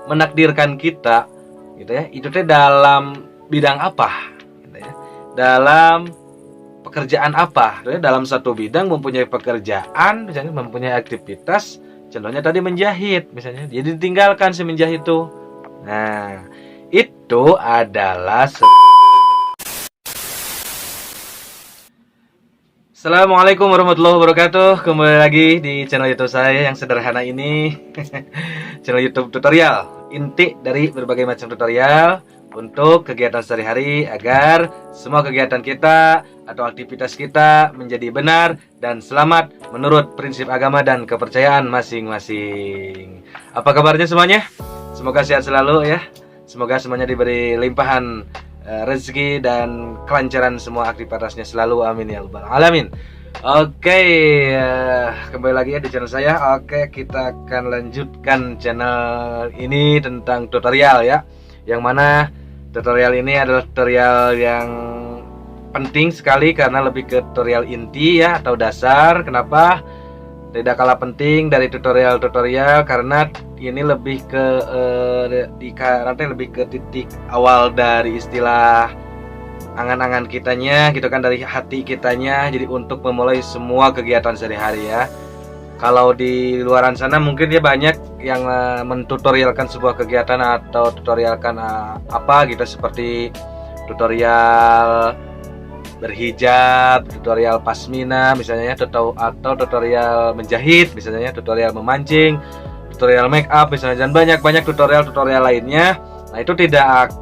menakdirkan kita gitu ya, itu teh dalam bidang apa gitu ya, dalam pekerjaan apa gitu ya, dalam satu bidang mempunyai pekerjaan, misalnya mempunyai aktivitas, contohnya tadi menjahit misalnya, jadi ditinggalkan si menjahit itu. Nah, itu adalah Assalamualaikum warahmatullahi wabarakatuh. Kembali lagi di channel YouTube saya yang sederhana ini. Channel YouTube tutorial, inti dari berbagai macam tutorial untuk kegiatan sehari-hari agar semua kegiatan kita atau aktivitas kita menjadi benar dan selamat menurut prinsip agama dan kepercayaan masing-masing. Apa kabarnya semuanya? Semoga sehat selalu ya. Semoga semuanya diberi limpahan rezeki dan kelancaran semua aktivitasnya selalu, amin ya rabbal alamin. Oke, kembali lagi ya di channel saya. Oke, kita akan lanjutkan channel ini tentang tutorial ya, yang mana tutorial ini adalah tutorial yang penting sekali karena lebih ke tutorial inti ya, atau dasar. Kenapa tidak kalah penting dari tutorial-tutorial? Karena ini lebih ke nanti lebih ke titik awal dari istilah angan-angan kitanya gitu kan, dari hati kitanya, jadi untuk memulai semua kegiatan sehari-hari ya. Kalau di luaran sana mungkin dia banyak yang mentutorialkan sebuah kegiatan atau tutorialkan apa gitu, seperti tutorial berhijab, tutorial pasmina misalnya, atau tutorial menjahit misalnya, tutorial memancing, tutorial make up misalnya, dan banyak tutorial lainnya. Nah, itu tidak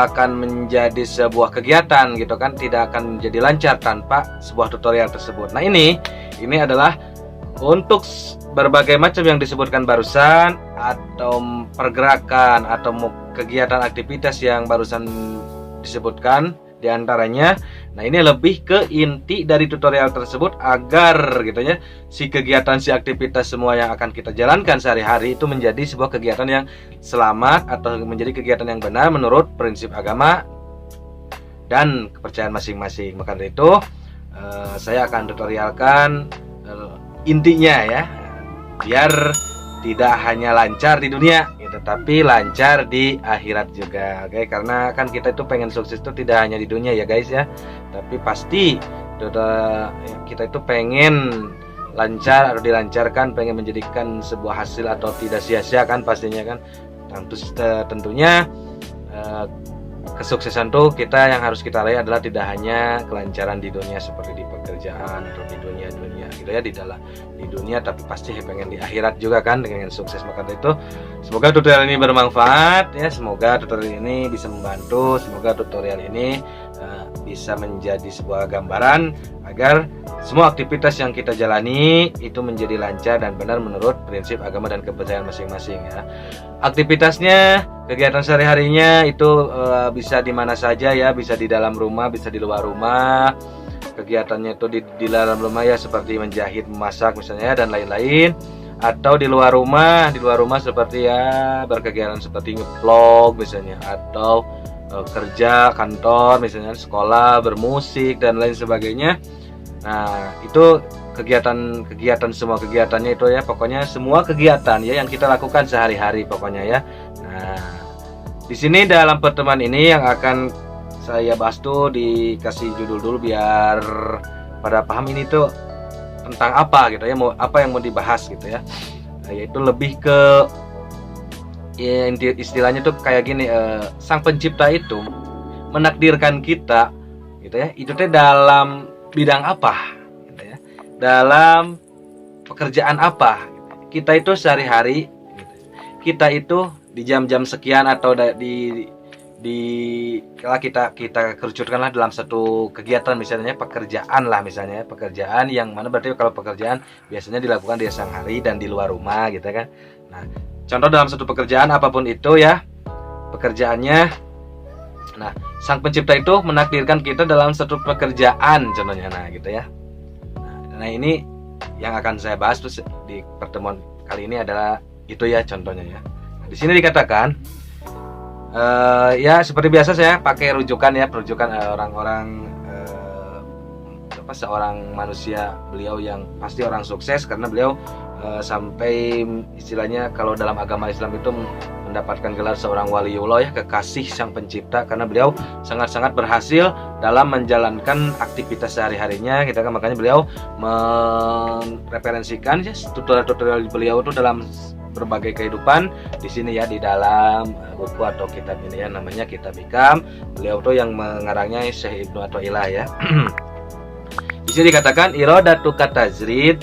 akan menjadi sebuah kegiatan gitu kan, tidak akan menjadi lancar tanpa sebuah tutorial tersebut. Nah, ini adalah untuk berbagai macam yang disebutkan barusan, atau pergerakan atau kegiatan aktivitas yang barusan disebutkan diantaranya. Nah, ini lebih ke inti dari tutorial tersebut agar gitu ya, si kegiatan, si aktivitas semua yang akan kita jalankan sehari-hari itu menjadi sebuah kegiatan yang selamat atau menjadi kegiatan yang benar menurut prinsip agama dan kepercayaan masing-masing. Maka dari itu saya akan tutorialkan intinya ya, biar tidak hanya lancar di dunia gitu, tapi lancar di akhirat juga. Oke, karena kan kita itu pengen sukses itu tidak hanya di dunia ya guys ya, tapi pasti kita itu pengen lancar atau dilancarkan, pengen menjadikan sebuah hasil atau tidak sia-sia kan pastinya kan. Tentunya kesuksesan tuh kita yang harus kita raih adalah tidak hanya kelancaran di dunia seperti di pekerjaan atau di dunia gitu ya, di dunia, tapi pasti pengen di akhirat juga kan dengan sukses. Maka dari itu semoga tutorial ini bermanfaat ya, semoga tutorial ini bisa membantu, semoga tutorial ini bisa menjadi sebuah gambaran agar semua aktivitas yang kita jalani itu menjadi lancar dan benar menurut prinsip agama dan kepercayaan masing-masing ya. Aktivitasnya, kegiatan sehari-harinya itu bisa di mana saja ya, bisa di dalam rumah, bisa di luar rumah. Kegiatannya itu di dalam rumah ya, seperti menjahit, memasak misalnya, dan lain-lain. Atau di luar rumah seperti ya berkegiatan seperti nge-vlog misalnya, atau kerja kantor misalnya, sekolah, bermusik dan lain sebagainya. Nah, itu kegiatan semua kegiatannya itu ya, pokoknya semua kegiatan ya yang kita lakukan sehari-hari pokoknya ya. Nah, di sini dalam pertemuan ini yang akan saya bahas tuh dikasih judul dulu biar pada paham ini tuh tentang apa gitu ya, apa yang mau dibahas gitu ya. Nah, yaitu lebih ke ya, istilahnya tuh kayak gini, sang pencipta itu menakdirkan kita gitu ya, itu teh dalam bidang apa gitu ya, dalam pekerjaan apa gitu. Kita itu sehari-hari gitu. Kita itu di jam-jam sekian atau kalau kita kerucutkanlah dalam satu kegiatan, misalnya pekerjaan lah, misalnya pekerjaan yang mana berarti kalau pekerjaan biasanya dilakukan di siang hari dan di luar rumah gitu kan. Nah, contoh dalam satu pekerjaan apapun itu ya pekerjaannya. Nah, sang pencipta itu menakdirkan kita dalam satu pekerjaan contohnya, nah gitu ya. Nah, ini yang akan saya bahas tuh di pertemuan kali ini adalah itu ya contohnya ya. Nah, di sini dikatakan ya seperti biasa saya pakai rujukan orang-orang seorang manusia, beliau yang pasti orang sukses karena beliau sampai istilahnya kalau dalam agama Islam itu mendapatkan gelar seorang waliullah ya, kekasih sang pencipta, karena beliau sangat-sangat berhasil dalam menjalankan aktivitas sehari-harinya gitu kan. Makanya beliau mereferensikan ya tutorial-tutorial beliau itu dalam berbagai kehidupan di sini ya, di dalam buku atau kitab ini ya, namanya Kitab Hikam. Beliau tuh yang mengarangnya Syekh Ibnu Athaillah ya. Di sini dikatakan iradatu katazrid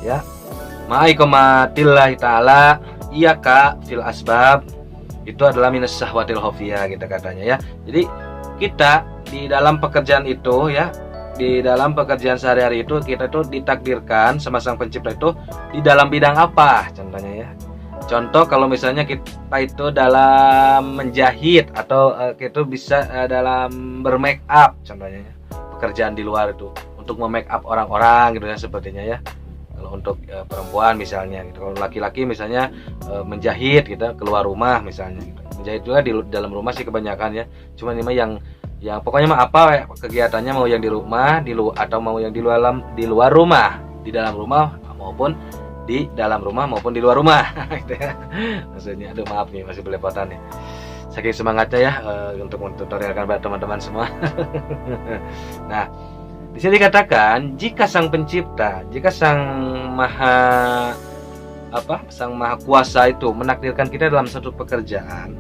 ya, ma'aikomatillahi ta'ala iyaka fil asbab, itu adalah minas syahwatil khafiyah gitu katanya ya. Jadi kita di dalam pekerjaan itu ya, di dalam pekerjaan sehari-hari itu kita itu ditakdirkan sama sang pencipta itu di dalam bidang apa contohnya ya. Contoh kalau misalnya kita itu dalam menjahit atau kita bisa dalam bermake up contohnya ya. Pekerjaan di luar itu untuk memake up orang-orang gitu ya sepertinya ya. Kalau untuk perempuan misalnya gitu. Kalau laki-laki misalnya menjahit gitu keluar rumah misalnya gitu. Menjahit juga di dalam rumah sih kebanyakan ya. Cuma ini mah yang pokoknya mah apa kegiatannya, mau yang di rumah, atau mau yang di luar rumah, di dalam rumah maupun di dalam rumah maupun di luar rumah gitu ya. Maksudnya aduh maaf nih masih belepotan nih. Saking semangatnya ya untuk mentutorialkan buat teman-teman semua. Nah, di sini dikatakan jika sang pencipta, jika sang maha kuasa itu menakdirkan kita dalam satu pekerjaan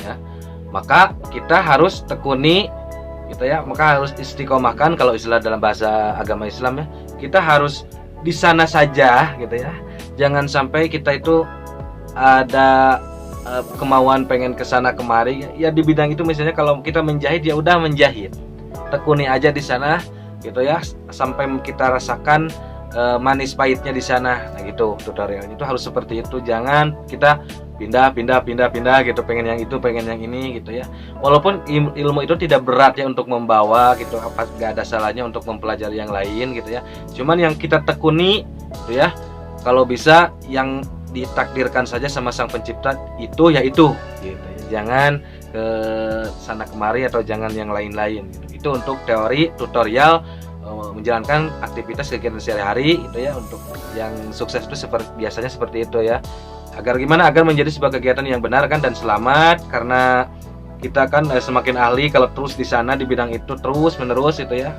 ya, maka kita harus tekuni gitu ya, maka harus istiqomahkan kalau istilah dalam bahasa agama Islam ya. Kita harus di sana saja gitu ya. Jangan sampai kita itu ada kemauan pengen kesana kemari ya di bidang itu. Misalnya kalau kita menjahit ya udah menjahit, tekuni aja di sana gitu ya, sampai kita rasakan manis pahitnya di sana. Nah gitu tutorialnya itu harus seperti itu. Jangan kita pindah gitu, pengen yang itu, pengen yang ini gitu ya. Walaupun ilmu itu tidak berat ya untuk membawa gitu, apa gak ada salahnya untuk mempelajari yang lain gitu ya. Cuman yang kita tekuni gitu ya, kalau bisa yang ditakdirkan saja sama sang pencipta itu ya itu gitu ya. Jangan ke sana kemari atau jangan yang lain-lain gitu. Itu untuk teori tutorial menjalankan aktivitas kegiatan sehari-hari itu ya. Untuk yang sukses itu biasanya seperti itu ya. Agar gimana? Agar menjadi sebuah kegiatan yang benar kan dan selamat, karena kita kan semakin ahli kalau terus di sana di bidang itu terus menerus itu ya.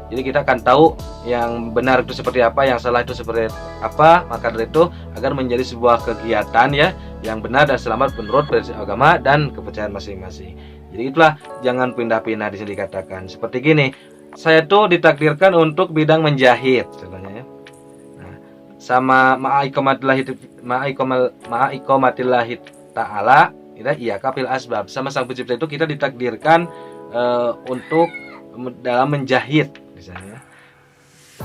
Jadi kita akan tahu yang benar itu seperti apa, yang salah itu seperti apa. Maka dari itu agar menjadi sebuah kegiatan ya yang benar dan selamat menurut prinsip agama dan kepercayaan masing-masing. Jadi itulah, jangan pindah-pindah. Di sini dikatakan seperti gini, saya tuh ditakdirkan untuk bidang menjahit contohnya ya. Nah, sama ma'aikomatillahi ta'ala iya kafil asbab, sama sang pencipta itu kita ditakdirkan untuk dalam menjahit misalnya.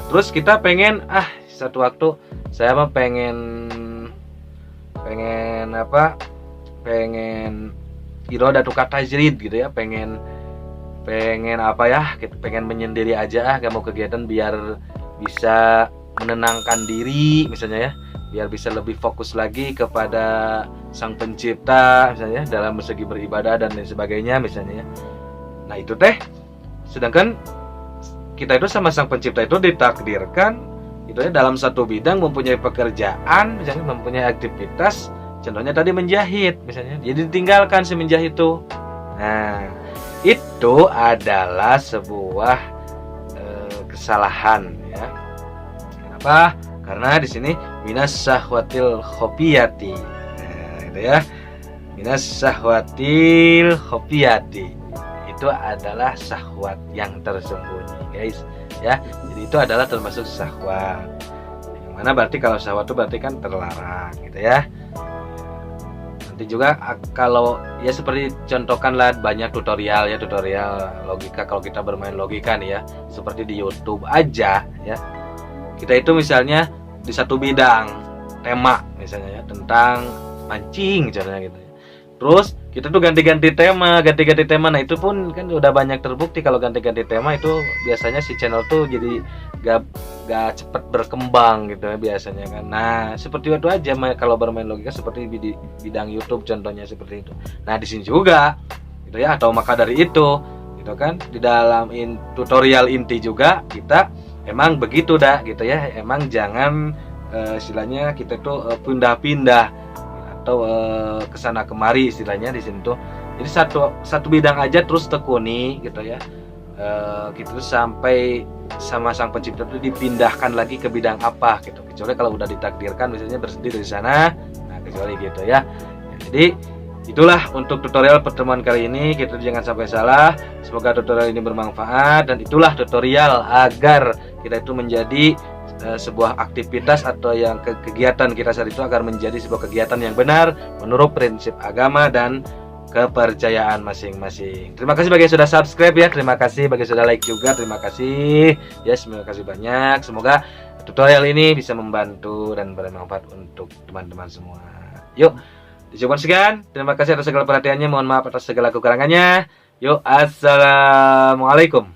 Terus kita pengen satu waktu saya mah pengen iradatu katazrid gitu ya, pengen apa ya, pengen menyendiri aja gak mau kegiatan biar bisa menenangkan diri misalnya ya, biar bisa lebih fokus lagi kepada sang pencipta misalnya dalam segi beribadah dan lain sebagainya misalnya ya. Nah itu teh, sedangkan kita itu sama sang pencipta itu ditakdirkan itu ya dalam satu bidang, mempunyai pekerjaan misalnya, mempunyai aktivitas, contohnya tadi menjahit misalnya, jadi ditinggalkan si menjahit itu. Nah itu adalah sebuah kesalahan ya. Kenapa? Karena di sini minas syahwatil khafiyati. Nah, itu ya. Minas syahwatil khafiyati. Itu adalah syahwat yang tersembunyi, guys. Ya. Jadi itu adalah termasuk syahwat. Yang mana berarti kalau syahwat itu berarti kan terlarang gitu ya. Nanti juga kalau ya seperti contohkanlah banyak tutorial logika, kalau kita bermain logika nih ya, seperti di YouTube aja ya. Kita itu misalnya di satu bidang tema misalnya ya, tentang mancing contohnya gitu ya. Terus kita tuh ganti-ganti tema. Nah itu pun kan udah banyak terbukti kalau ganti-ganti tema itu biasanya si channel tuh jadi gak cepet berkembang gitu ya biasanya kan. Nah seperti itu aja kalau bermain logika seperti di bidang YouTube contohnya seperti itu. Nah di sini juga gitu ya, atau maka dari itu gitu kan, di dalam tutorial inti juga kita emang begitu dah gitu ya. Emang jangan istilahnya kita tuh pindah-pindah atau kesana kemari istilahnya di sini tuh. Jadi satu bidang aja terus tekuni gitu ya. Gitu sampai sama sang pencipta itu dipindahkan lagi ke bidang apa gitu. Kecuali kalau udah ditakdirkan misalnya berhenti dari sana, nah kecuali gitu ya. Jadi itulah untuk tutorial pertemuan kali ini. Kita jangan sampai salah. Semoga tutorial ini bermanfaat, dan itulah tutorial agar kita itu menjadi sebuah aktivitas atau yang kegiatan kita saat itu agar menjadi sebuah kegiatan yang benar menurut prinsip agama dan kepercayaan masing-masing. Terima kasih bagi yang sudah subscribe ya, terima kasih bagi yang sudah like juga, terima kasih ya, terima kasih banyak. Semoga tutorial ini bisa membantu dan bermanfaat untuk teman-teman semua. Yuk, cukup sekian. Terima kasih atas segala perhatiannya, mohon maaf atas segala kekurangannya. Yuk, assalamualaikum.